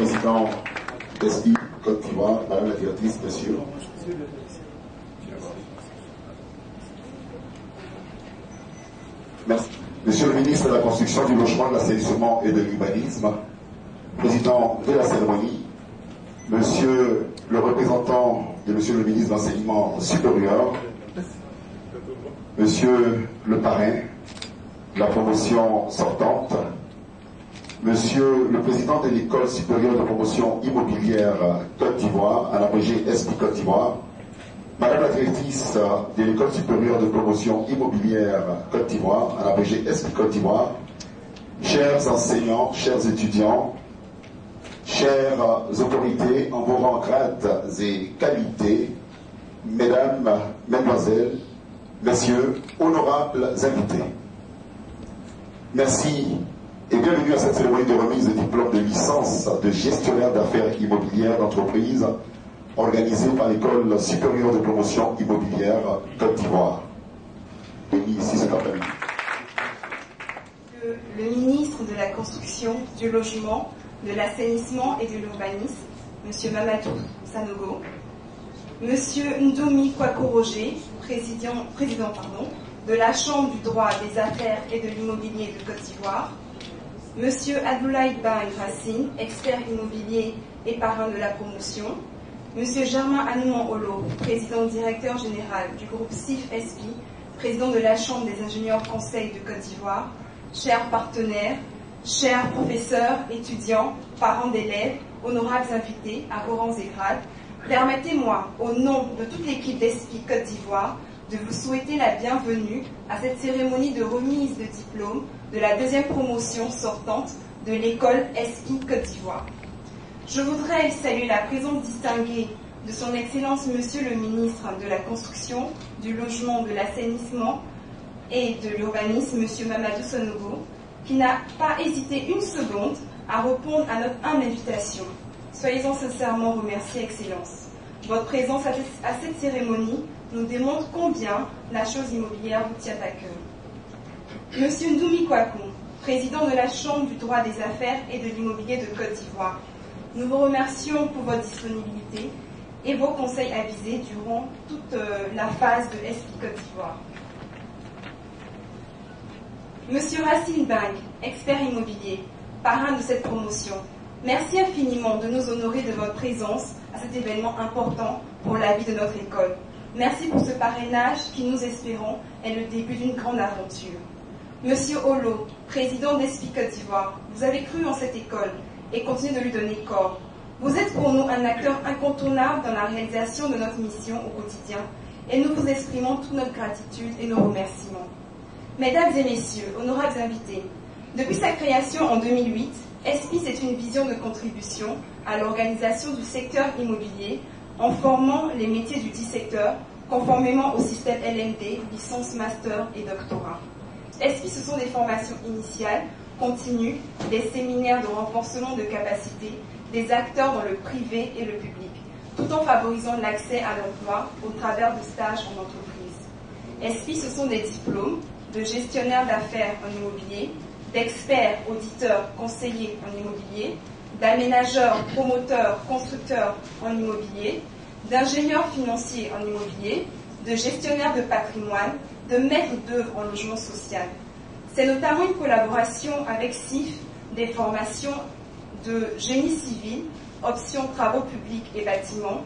président d'ESPI Côte d'Ivoire, Madame la directrice, monsieur. Merci. Monsieur le ministre de la Construction, du Logement, de l'Assainissement et de l'Urbanisme, président de la cérémonie, monsieur le représentant de monsieur le ministre de l'Enseignement supérieur, monsieur le parrain de la promotion sortante, monsieur le président de l'école supérieure de promotion immobilière Côte d'Ivoire, à l'abrégé ESPI Côte d'Ivoire, madame la directrice de l'école supérieure de promotion immobilière Côte d'Ivoire, à l'abrégé ESPI Côte d'Ivoire, chers enseignants, chers étudiants, chères autorités en vos rangs, grades et qualités, mesdames, mesdemoiselles, messieurs, honorables invités. Merci et bienvenue à cette cérémonie de remise de diplôme de licence de gestionnaire d'affaires immobilières d'entreprise organisée par l'École supérieure de promotion immobilière Côte d'Ivoire. Ici cet après-midi. Le ministre de la Construction, du Logement, de l'Assainissement et de l'Urbanisme, M. Mamadou Sanogo, M. Ndomi Kwako-Roger, président de la Chambre du droit des affaires et de l'immobilier de Côte d'Ivoire, M. Abdoulaye Ben Racine, expert immobilier et parrain de la promotion, M. Germain Anouman-Olo, président directeur général du groupe CIF-ESPI, président de la Chambre des ingénieurs conseils de Côte d'Ivoire, chers partenaires, chers professeurs, étudiants, parents d'élèves, honorables invités à vos rangs et grades, permettez-moi, au nom de toute l'équipe d'ESPI Côte d'Ivoire, de vous souhaiter la bienvenue à cette cérémonie de remise de diplôme de la deuxième promotion sortante de l'école ESPI Côte d'Ivoire. Je voudrais saluer la présence distinguée de son Excellence Monsieur le ministre de la Construction, du Logement, de l'Assainissement et de l'Urbanisme, Monsieur Mamadou Sanogo, qui n'a pas hésité une seconde à répondre à notre humble invitation. Soyez-en sincèrement remerciés, Excellence. Votre présence à cette cérémonie nous démontre combien la chose immobilière vous tient à cœur. Monsieur Ndoumi Kwaku, président de la Chambre du droit des affaires et de l'immobilier de Côte d'Ivoire, nous vous remercions pour votre disponibilité et vos conseils avisés durant toute la phase de ESPI Côte d'Ivoire. Monsieur Racine Bang, expert immobilier, parrain de cette promotion, merci infiniment de nous honorer de votre présence à cet événement important pour la vie de notre école. Merci pour ce parrainage qui, nous espérons, est le début d'une grande aventure. Monsieur Olo, président d'ESPI Côte d'Ivoire, vous avez cru en cette école et continuez de lui donner corps. Vous êtes pour nous un acteur incontournable dans la réalisation de notre mission au quotidien et nous vous exprimons toute notre gratitude et nos remerciements. Mesdames et messieurs, honorables invités, depuis sa création en 2008, ESPI c'est une vision de contribution à l'organisation du secteur immobilier en formant les métiers du dit secteur conformément au système LMD, licence, master et doctorat. ESPI, ce sont des formations initiales, continues, des séminaires de renforcement de capacité, des acteurs dans le privé et le public, tout en favorisant l'accès à l'emploi au travers de stages en entreprise. ESPI, ce sont des diplômes de gestionnaires d'affaires en immobilier, d'experts, auditeurs, conseillers en immobilier, d'aménageurs, promoteurs, constructeurs en immobilier, d'ingénieurs financiers en immobilier, de gestionnaires de patrimoine, de maîtres d'œuvre en logement social. C'est notamment une collaboration avec CIF des formations de génie civil, options travaux publics et bâtiments,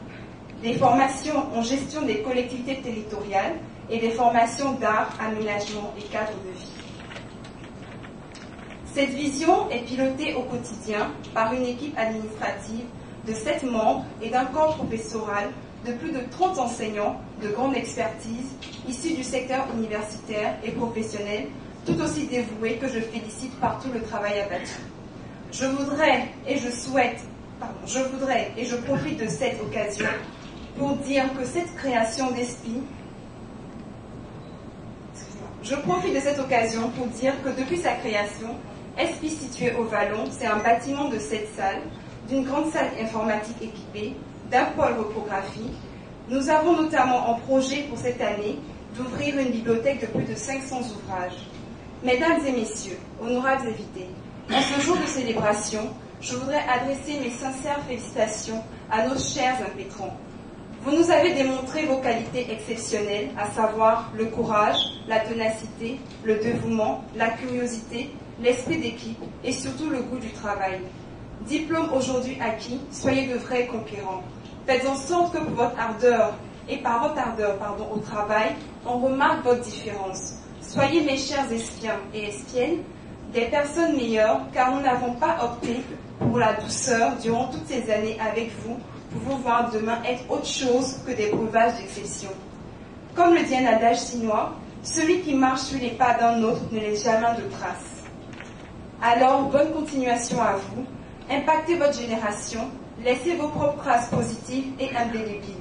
des formations en gestion des collectivités territoriales et des formations d'art, aménagement et cadre de vie. Cette vision est pilotée au quotidien par une équipe administrative de 7 membres et d'un corps professoral de plus de 30 enseignants de grande expertise issus du secteur universitaire et professionnel, tout aussi dévoués que je félicite par tout le travail abattu. Je voudrais et je profite de cette occasion pour dire que cette création d'ESPI, je profite de cette occasion pour dire que depuis sa création, ESPI situé au Vallon, c'est un bâtiment de 7 salles, d'une grande salle informatique équipée, d'un pôle reprographique. Nous avons notamment en projet pour cette année d'ouvrir une bibliothèque de plus de 500 ouvrages. Mesdames et messieurs, honorables invités, en ce jour de célébration, je voudrais adresser mes sincères félicitations à nos chers impétrants. Vous nous avez démontré vos qualités exceptionnelles, à savoir le courage, la ténacité, le dévouement, la curiosité, l'esprit d'équipe et surtout le goût du travail. Diplôme aujourd'hui acquis, soyez de vrais conquérants. Faites en sorte que pour votre ardeur, par votre ardeur au travail, on remarque votre différence. Soyez mes chers espions et espiennes, des personnes meilleures, car nous n'avons pas opté pour la douceur durant toutes ces années avec vous. Pouvons voir demain être autre chose que des breuvages d'exception. Comme le dit un adage chinois, celui qui marche sur les pas d'un autre ne laisse jamais de traces. Alors, bonne continuation à vous. Impactez votre génération, laissez vos propres traces positives et indélébiles.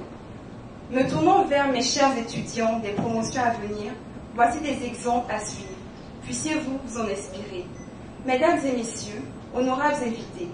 Me tournant vers mes chers étudiants des promotions à venir, voici des exemples à suivre. Puissiez-vous vous en inspirer. Mesdames et messieurs, honorables invités,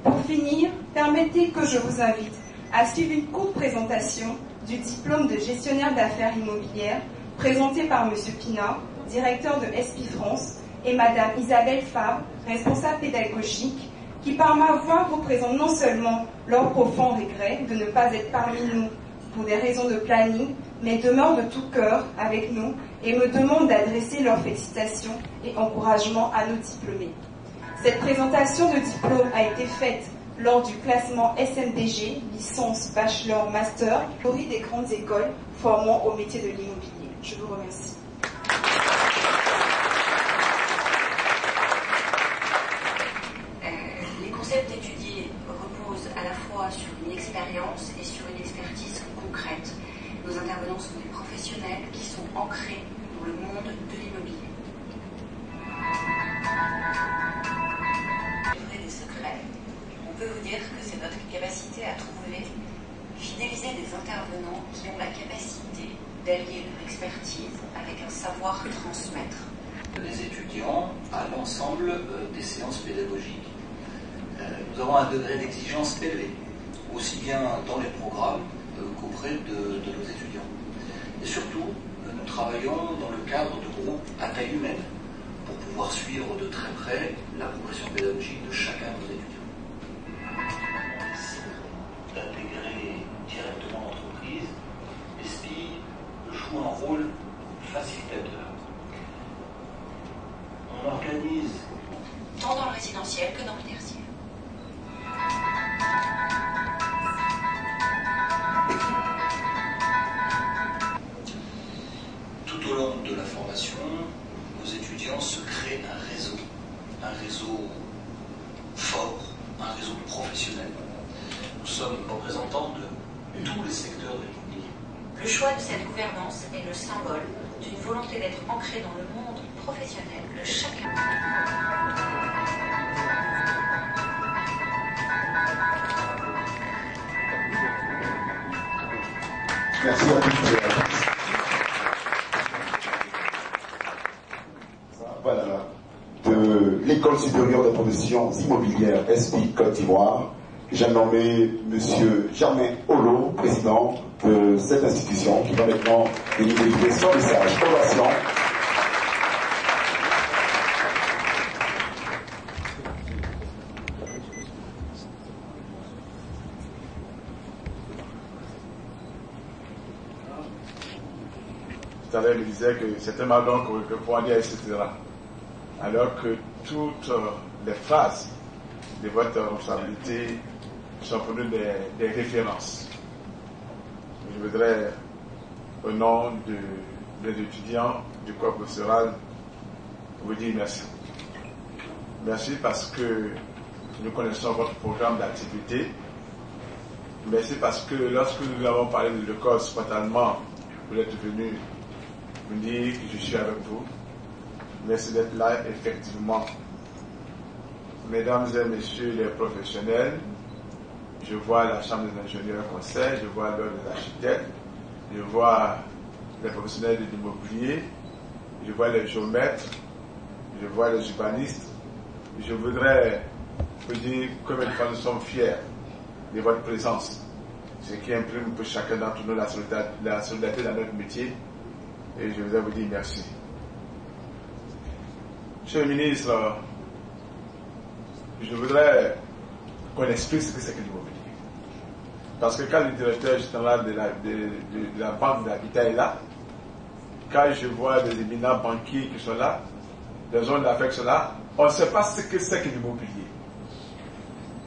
pour finir, permettez que je vous invite à suivre une courte présentation du diplôme de gestionnaire d'affaires immobilières présenté par M. Pina, directeur de SP France, et Mme Isabelle Fabre, responsable pédagogique, qui par ma voix représente non seulement leur profond regret de ne pas être parmi nous pour des raisons de planning, mais demeurent de tout cœur avec nous et me demandent d'adresser leurs félicitations et encouragements à nos diplômés. Cette présentation de diplôme a été faite lors du classement SMDG, licence, bachelor, master, catégorie des grandes écoles formant au métier de l'immobilier. Je vous remercie. Les concepts étudiés reposent à la fois sur une expérience et sur une expertise concrète. Nos intervenants sont des professionnels qui sont ancrés dans le monde de l'immobilier. Des secrets. On peut vous dire que c'est notre capacité à trouver, fidéliser des intervenants qui ont la capacité d'allier leur expertise avec un savoir transmettre. Des étudiants à l'ensemble des séances pédagogiques. Nous avons un degré d'exigence élevé, aussi bien dans les programmes qu'auprès de nos étudiants. Et surtout, nous travaillons dans le cadre de groupes à taille humaine pour pouvoir suivre de très près la progression pédagogique de chacun de nos étudiants. D'intégrer directement l'entreprise, l'ESPI joue un rôle facilitateur. On organise tant dans le résidentiel que dans le tertiaire. Tout au long de la formation, nos étudiants se créent un réseau fort, un réseau professionnel. Nous sommes représentants de tous les secteurs de l'immobilier. Le choix de cette gouvernance est le symbole d'une volonté d'être ancré dans le monde professionnel de chacun. Merci à tous. Voilà, de l'École supérieure des professions immobilières SP Côte d'Ivoire, j'ai nommé M. Germain Holo, président de cette institution, qui va maintenant venir délivrer son message. Ovation. Tout à l'heure, il disait que c'était Madon que pour dire, etc. Alors que toutes les phases de votre responsabilité sont pour nous des références. Je voudrais, au nom des étudiants du corps professoral, vous dire merci. Merci parce que nous connaissons votre programme d'activité. Merci parce que lorsque nous avons parlé de l'école, spontanément, vous êtes venu me dire que je suis avec vous. Merci d'être là, effectivement. Mesdames et messieurs les professionnels, je vois la Chambre des ingénieurs conseil, je vois l'ordre des architectes, je vois les professionnels de l'immobilier, je vois les géomètres, je vois les urbanistes. Je voudrais vous dire combien de fois nous sommes fiers de votre présence, ce qui imprime pour chacun d'entre nous la solidarité dans notre métier. Et je voudrais vous dire merci. Monsieur le ministre, je voudrais qu'on explique ce que c'est que l'immobilier. Parce que quand le directeur général de la banque d'habitat est là, quand je vois des éminents banquiers qui sont là, des hommes d'affaires qui sont là, on ne sait pas ce que c'est que l'immobilier.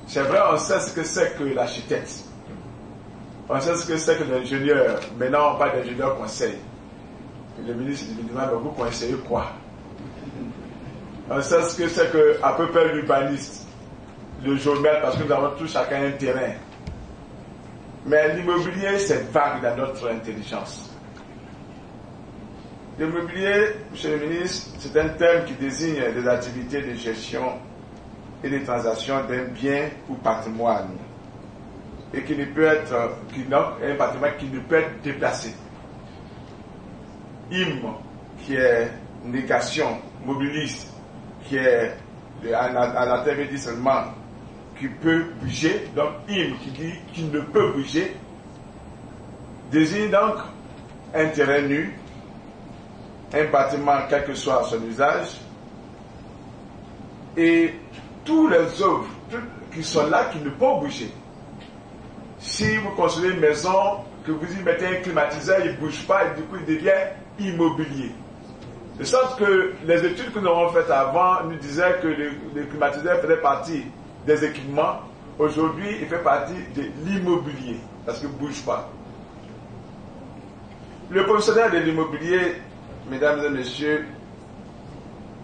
C'est vrai, on sait ce que c'est que l'architecte. On sait ce que c'est que l'ingénieur. Maintenant, on parle d'ingénieur conseil. Le ministre lui demande, vous conseillez quoi? On sait ce que c'est que, à peu près, l'urbaniste, le géomètre, parce que nous avons tous chacun un terrain. Mais l'immobilier, c'est vague dans notre intelligence. L'immobilier, monsieur le ministre, c'est un terme qui désigne des activités de gestion et de transaction d'un bien ou patrimoine. Et qui ne peut être, un patrimoine qui ne peut être déplacé. Qui est négation, mobiliste, qui est, à la terme dit seulement, qui peut bouger, donc qui dit qu'il ne peut bouger, désigne donc un terrain nu, un bâtiment quel que soit son usage, et tous les œuvres qui sont là, qui ne peuvent bouger. Si vous construisez une maison, que vous y mettez un climatiseur, il ne bouge pas, et du coup il devient immobilier. De sorte que les études que nous avons faites avant nous disaient que le climatiseur faisait partie des équipements. Aujourd'hui, il fait partie de l'immobilier, parce qu'il ne bouge pas. Le professionnel de l'immobilier, mesdames et messieurs,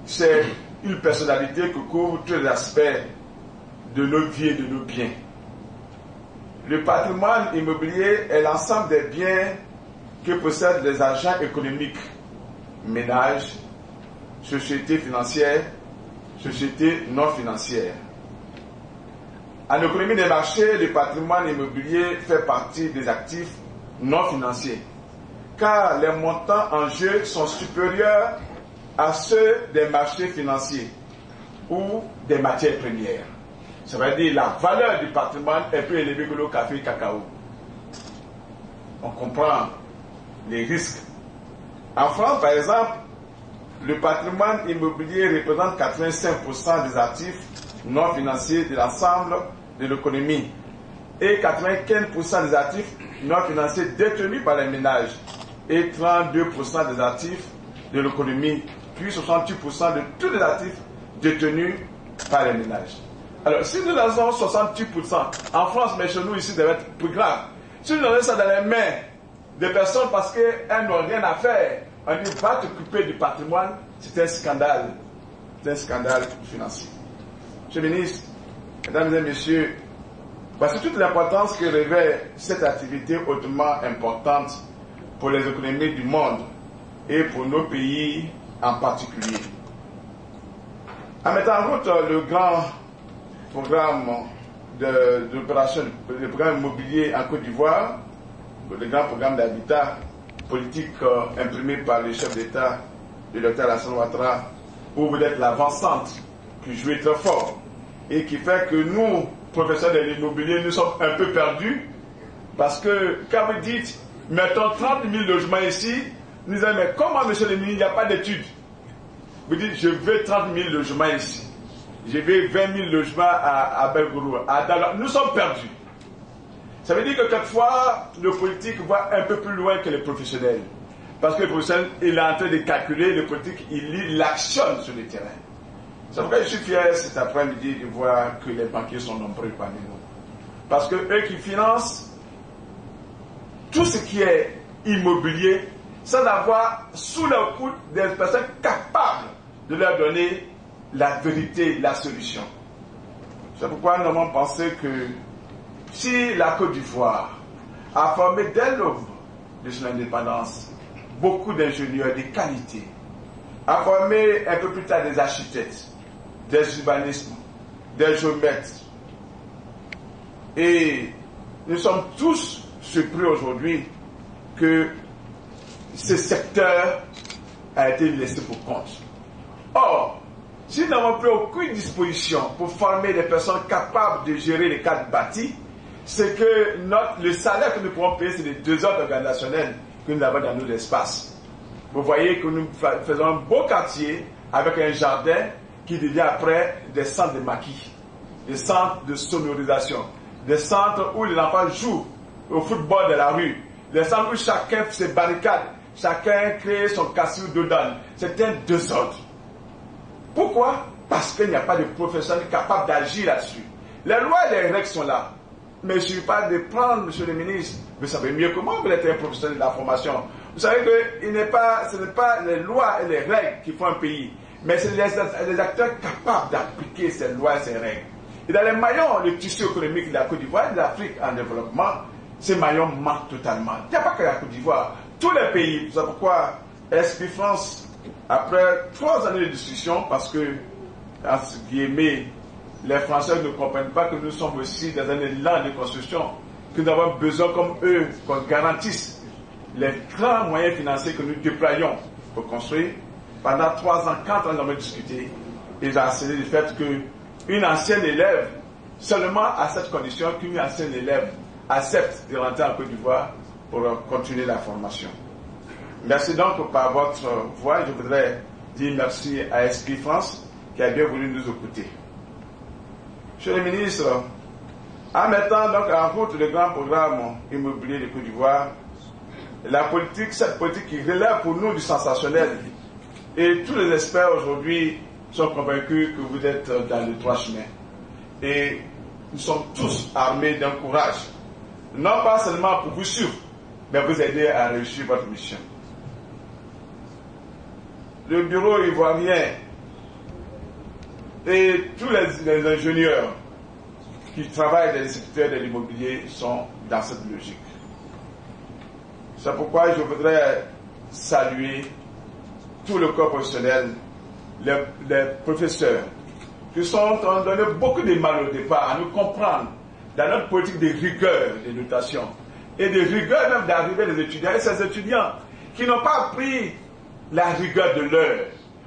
c'est une personnalité qui couvre tous les aspects de nos vies et de nos biens. Le patrimoine immobilier est l'ensemble des biens que possèdent les agents économiques, ménages, sociétés financières, sociétés non financières. En économie des marchés, le patrimoine immobilier fait partie des actifs non financiers, car les montants en jeu sont supérieurs à ceux des marchés financiers ou des matières premières. Ça veut dire que la valeur du patrimoine est plus élevée que le café et le cacao. On comprend les risques. En France, par exemple, le patrimoine immobilier représente 85% des actifs non financiers de l'ensemble de l'économie et 95% des actifs non financiers détenus par les ménages et 32% des actifs de l'économie, puis 68% de tous les actifs détenus par les ménages. Alors, si nous avons 68% en France, mais chez nous ici, ça va être plus grave. Si nous avons ça dans les mains des personnes parce qu'elles n'ont rien à faire, on dit va t'occuper du patrimoine, c'est un scandale. C'est un scandale financier. Monsieur le ministre, mesdames et messieurs, voici toute l'importance que revêt cette activité hautement importante pour les économies du monde et pour nos pays en particulier. En mettant en route le grand programme d'opération, le programme immobilier en Côte d'Ivoire, le grand programme d'habitat politique imprimé par le chef d'État, le Dr Alassane Ouattara, où vous êtes l'avancante qui joue très fort et qui fait que nous, professeurs de l'immobilier, nous sommes un peu perdus parce que quand vous dites mettons 30 000 logements ici, nous disons mais comment, monsieur le ministre, il n'y a pas d'études? Vous dites je veux 30 000 logements ici. Je vais 20 000 logements à Belgourou, à Dala. Nous sommes perdus. Ça veut dire que quelquefois, le politique va un peu plus loin que les professionnels. Parce que le professionnel, il est en train de calculer, le politique, il actionne sur le terrain. C'est pourquoi je suis fier cet après-midi de voir que les banquiers sont nombreux parmi nous. Parce que eux qui financent tout ce qui est immobilier, sans avoir sous leur coude des personnes capables de leur donner la vérité, la solution. C'est pourquoi nous avons pensé que si la Côte d'Ivoire a formé dès l'aube de son indépendance beaucoup d'ingénieurs de qualité, a formé un peu plus tard des architectes, des urbanistes, des géomètres, et nous sommes tous surpris aujourd'hui que ce secteur a été laissé pour compte. Or, si nous n'avons pris aucune disposition pour former des personnes capables de gérer les cadres bâtis, c'est que le salaire que nous pouvons payer, c'est les 2 heures organisationnelles que nous avons dans nos espaces. Vous voyez que nous faisons un beau quartier avec un jardin qui devient après des centres de maquis. des centres de sonorisation, des centres où les enfants jouent au football de la rue, des centres où chacun se barricade, chacun crée son cassou dedans. C'est un désordre. Pourquoi? Parce qu'il n'y a pas de professionnels capables d'agir là-dessus. Les lois et les règles sont là. Mais il ne suffit pas de prendre, monsieur le ministre, vous savez mieux que moi, vous êtes un professionnel de la formation. Vous savez que ce n'est pas les lois et les règles qui font un pays, mais c'est les acteurs capables d'appliquer ces lois et ces règles. Et dans les maillons, le tissu économique de la Côte d'Ivoire et de l'Afrique en développement, ces maillons manquent totalement. Il n'y a pas que la Côte d'Ivoire. Tous les pays, c'est pourquoi SP France, après 3 années de discussion, parce que, entre guillemets, les Français ne comprennent pas que nous sommes aussi dans un élan de construction, que nous avons besoin, comme eux, qu'on garantisse les grands moyens financiers que nous déployons pour construire. Pendant 3 ans, 4 ans, nous avons discuté, ils ont assuré le fait qu'une ancienne élève, seulement à cette condition qu'une ancienne élève accepte de rentrer en Côte d'Ivoire pour continuer la formation. Merci donc par votre voix. Je voudrais dire merci à SP France qui a bien voulu nous écouter. Monsieur le ministre, en mettant donc en route le grand programme immobilier de Côte d'Ivoire, la politique, cette politique qui relève pour nous du sensationnel, et tous les experts aujourd'hui sont convaincus que vous êtes dans le droit chemin. Et nous sommes tous armés d'un courage, non pas seulement pour vous suivre, mais vous aider à réussir votre mission. Le bureau ivoirien et tous les ingénieurs qui travaillent dans les secteurs de l'immobilier sont dans cette logique. C'est pourquoi je voudrais saluer tout le corps professionnel, les professeurs, qui ont donné beaucoup de mal au départ à nous comprendre dans notre politique de rigueur de notation et de rigueur même d'arrivée des étudiants et ces étudiants qui n'ont pas pris la rigueur de l'heure.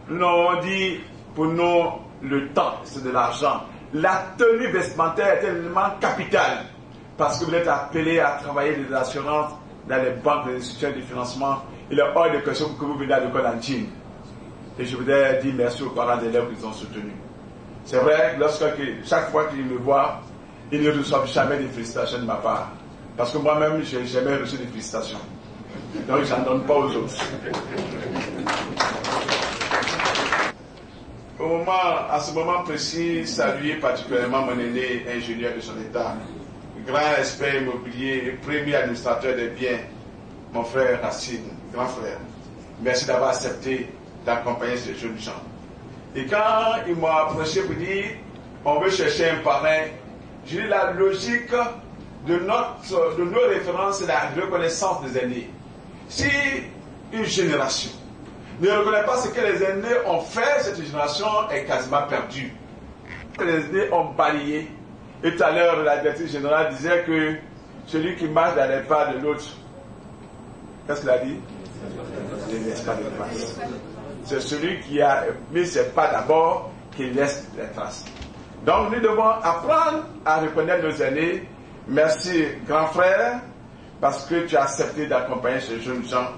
Nous avons dit pour nous le temps, c'est de l'argent. La tenue vestimentaire est un élément capital parce que vous êtes appelés à travailler des assurances dans les banques, les institutions de financement. Il est hors de question que vous venez à l'école en jean. Et je voudrais dire merci aux parents d'élèves qui nous ont soutenus. C'est vrai, chaque fois qu'ils me voient, ils ne reçoivent jamais de félicitations de ma part. Parce que moi-même, je n'ai jamais reçu de félicitations. Donc, je n'en donne pas aux autres. À ce moment précis, saluer particulièrement mon aîné ingénieur de son état, grand expert immobilier et premier administrateur des biens, mon frère Racine, grand frère. Merci d'avoir accepté d'accompagner ces jeunes gens. Et quand ils m'ont approché pour dire on veut chercher un parrain, j'ai dit la logique de nos références, c'est la reconnaissance des aînés. Si une génération ne reconnaît pas ce que les aînés ont fait, cette génération est quasiment perdue. Les aînés ont balayé. Et tout à l'heure, la directrice générale disait que celui qui marche dans les pas de l'autre, qu'est-ce qu'il a dit? Ne laisse pas de traces. C'est celui qui a mis ses pas d'abord qui laisse les traces. Donc nous devons apprendre à reconnaître nos aînés. Merci, grand frère, parce que tu as accepté d'accompagner ces jeunes gens.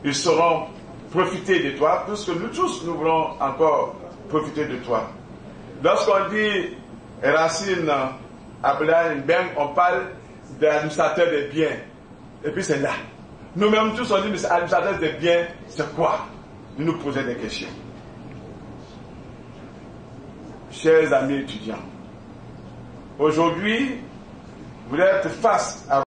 Ils sauront profiter de toi, puisque nous tous, nous voulons encore profiter de toi. Lorsqu'on dit Racine, Abdoulaye Mbeng, on parle d'administrateur des biens. Et puis c'est là. Nous-mêmes tous, on dit, mais administrateur des biens, c'est quoi? Nous nous posons des questions. Chers amis étudiants, aujourd'hui, vous êtes face à